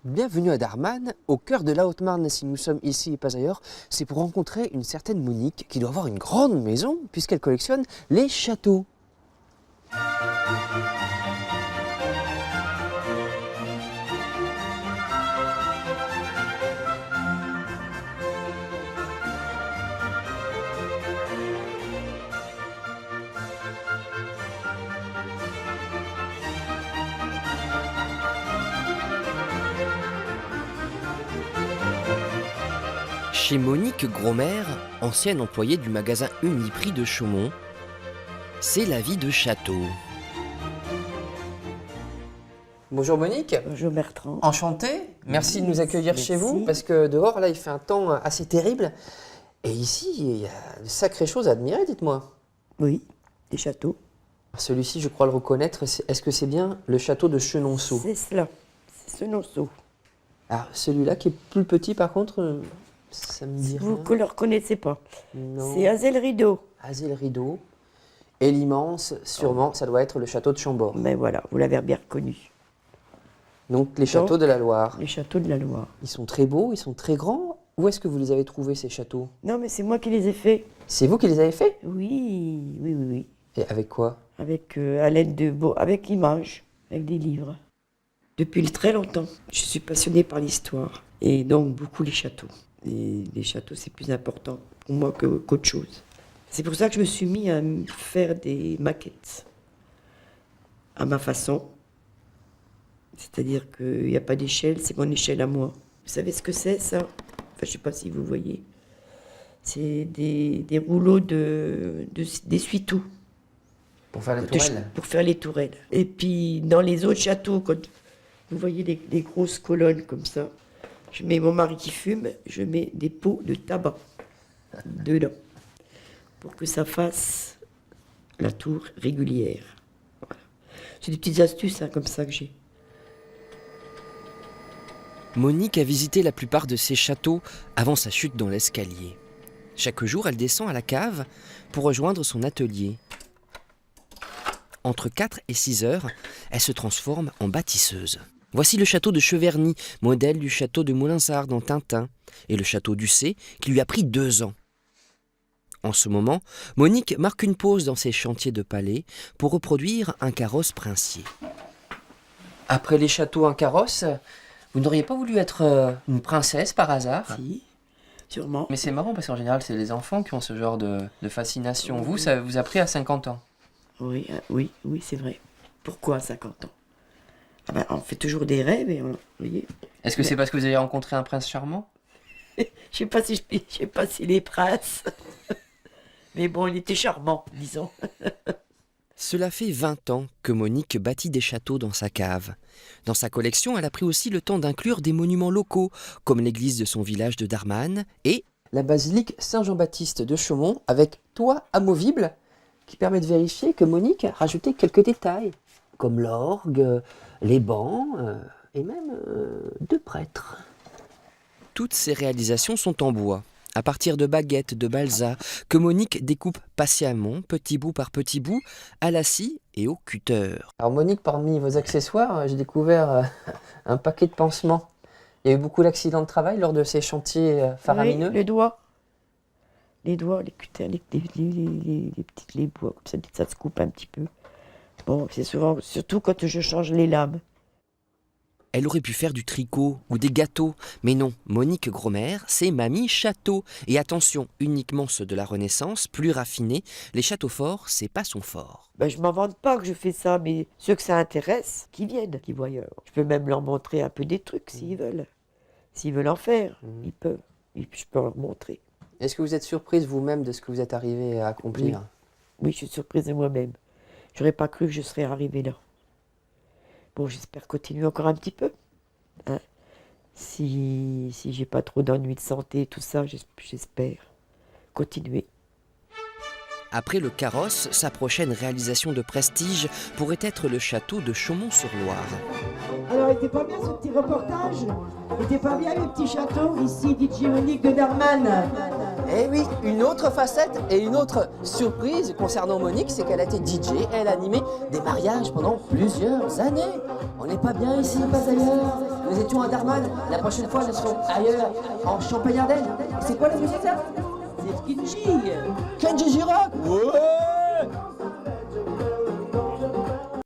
Bienvenue à Darman, au cœur de la Haute-Marne. Si nous sommes ici et pas ailleurs, c'est pour rencontrer une certaine Monique qui doit avoir une grande maison puisqu'elle collectionne les châteaux. Chez Monique Grosmère, ancienne employée du magasin Uniprix de Chaumont, c'est la vie de château. Bonjour Monique. Bonjour Bertrand. Enchanté. Merci de nous accueillir Merci. chez vous parce que dehors là il fait un temps assez terrible. Et ici il y a de sacrées choses à admirer, dites-moi. Oui, des châteaux. Celui-ci je crois le reconnaître, est-ce que c'est bien le château de Chenonceau? C'est cela, c'est Chenonceau. Alors celui-là qui est plus petit par contre, ça me dit Vous rien. ne le reconnaissez pas. Non. C'est Azay-le-Rideau. Azay-le-Rideau. Et l'immense, sûrement, ça doit être le château de Chambord. Mais voilà, vous l'avez bien reconnu. Donc les châteaux de la Loire. Les châteaux de la Loire. Ils sont très beaux, ils sont très grands. Où est-ce que vous les avez trouvés ces châteaux? Non, mais c'est moi qui les ai faits. C'est vous qui les avez faits? Oui. Et avec quoi? Avec à l'aide de avec images, avec des livres. Depuis très longtemps, je suis passionnée par l'histoire. Et donc beaucoup les châteaux. Et les châteaux, c'est plus important pour moi qu'autre chose. C'est pour ça que je me suis mis à faire des maquettes à ma façon. C'est-à-dire qu'il n'y a pas d'échelle, c'est mon échelle à moi. Vous savez ce que c'est, ça? Enfin, je ne sais pas si vous voyez. C'est des rouleaux d'essuie-tout. Pour faire les tourelles? Pour faire les tourelles. Et puis, dans les autres châteaux, quand vous voyez des grosses colonnes comme ça, je mets mon mari qui fume, je mets des pots de tabac dedans pour que ça fasse la tour régulière. Voilà. C'est des petites astuces comme ça que j'ai. Monique a visité la plupart de ces châteaux avant sa chute dans l'escalier. Chaque jour, elle descend à la cave pour rejoindre son atelier. Entre 4 et 6 heures, elle se transforme en bâtisseuse. Voici le château de Cheverny, modèle du château de Moulinsart dans Tintin, et le château d'Ussé, qui lui a pris 2 ans. En ce moment, Monique marque une pause dans ses chantiers de palais pour reproduire un carrosse princier. Après les châteaux en carrosse, vous n'auriez pas voulu être une princesse par hasard? Si, sûrement. Mais c'est marrant parce qu'en général, c'est les enfants qui ont ce genre de fascination. Vous, ça vous a pris à 50 ans. Oui, c'est vrai. Pourquoi à 50 ans? Ah ben, on fait toujours des rêves, et vous voyez. Est-ce que c'est parce que vous avez rencontré un prince charmant? Je sais pas si les princes. Mais bon, il était charmant, disons. Cela fait 20 ans que Monique bâtit des châteaux dans sa cave. Dans sa collection, elle a pris aussi le temps d'inclure des monuments locaux, comme l'église de son village de Darman et la basilique Saint-Jean-Baptiste de Chaumont avec toit amovible qui permet de vérifier que Monique a rajouté quelques détails, comme l'orgue, les bancs et même 2 prêtres. Toutes ces réalisations sont en bois, à partir de baguettes de balsa que Monique découpe patiemment, petit bout par petit bout, à la scie et au cutter. Alors Monique, parmi vos accessoires, j'ai découvert un paquet de pansements. Il y a eu beaucoup d'accidents de travail lors de ces chantiers faramineux. Oui, les doigts, les cutters, les petites les bois, comme ça se coupe un petit peu. Bon, c'est souvent, surtout quand je change les lames. Elle aurait pu faire du tricot ou des gâteaux, mais non, Monique Grosmère, c'est Mamie Château. Et attention, uniquement ceux de la Renaissance, plus raffinés, les châteaux forts, c'est pas son fort. Ben, je m'invente pas que je fais ça, mais ceux que ça intéresse, qui viennent, qui voient. Je peux même leur montrer un peu des trucs s'ils veulent. S'ils veulent en faire, ils peuvent. Et puis je peux leur montrer. Est-ce que vous êtes surprise vous-même de ce que vous êtes arrivé à accomplir? Oui, je suis surprise de moi-même. J'aurais pas cru que je serais arrivée là. Bon, j'espère continuer encore un petit peu. Hein. Si j'ai pas trop d'ennuis de santé, tout ça, j'espère continuer. Après le carrosse, sa prochaine réalisation de prestige pourrait être le château de Chaumont-sur-Loire. Alors, il était pas bien ce petit reportage? Il était pas bien le petit château? Ici, DJ Monique de Darman. Eh oui, une autre facette et une autre surprise concernant Monique, c'est qu'elle a été DJ et elle a animé des mariages pendant plusieurs années. On n'est pas bien ici, pas ailleurs. Vous étions à Darman. La prochaine fois, nous serons ailleurs, en Champagne-Ardenne. C'est quoi la musique, ça?